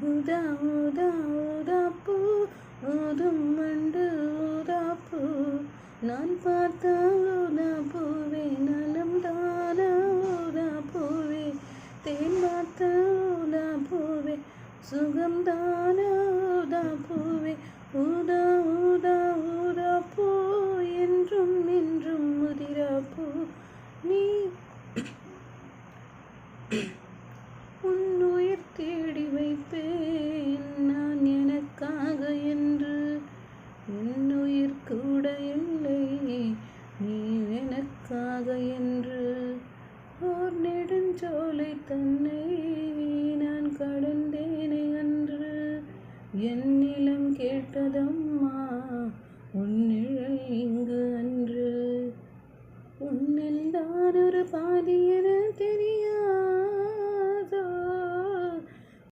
ஊதா ஊதா ஊதா பூ ஊதும் வண்டு ஊதா பூ நான் பார்த்தால் ஊதா பூவே நலம் தானா ஊதா பூவே தேன் பார்த்த ஊதா பூவே சுகம் தானா ஊதா பூவே ஊதா ஊதா ஊதா பூ என்றும் என்றும் முதிரா பூ நீ உன்னுயிர் தேடி வைப்பேன் நான் எனக்காக என்று என்னுயிர் கூட இல்லை நீ எனக்காக என்று ஓர் நெடுஞ்சோலை தன்னை நான் கடந்தேனே அன்று என் நிலம் கேட்டதம்மா உன் நிழல் இங்கு அன்று உன்னில் தான் ஒரு பாதி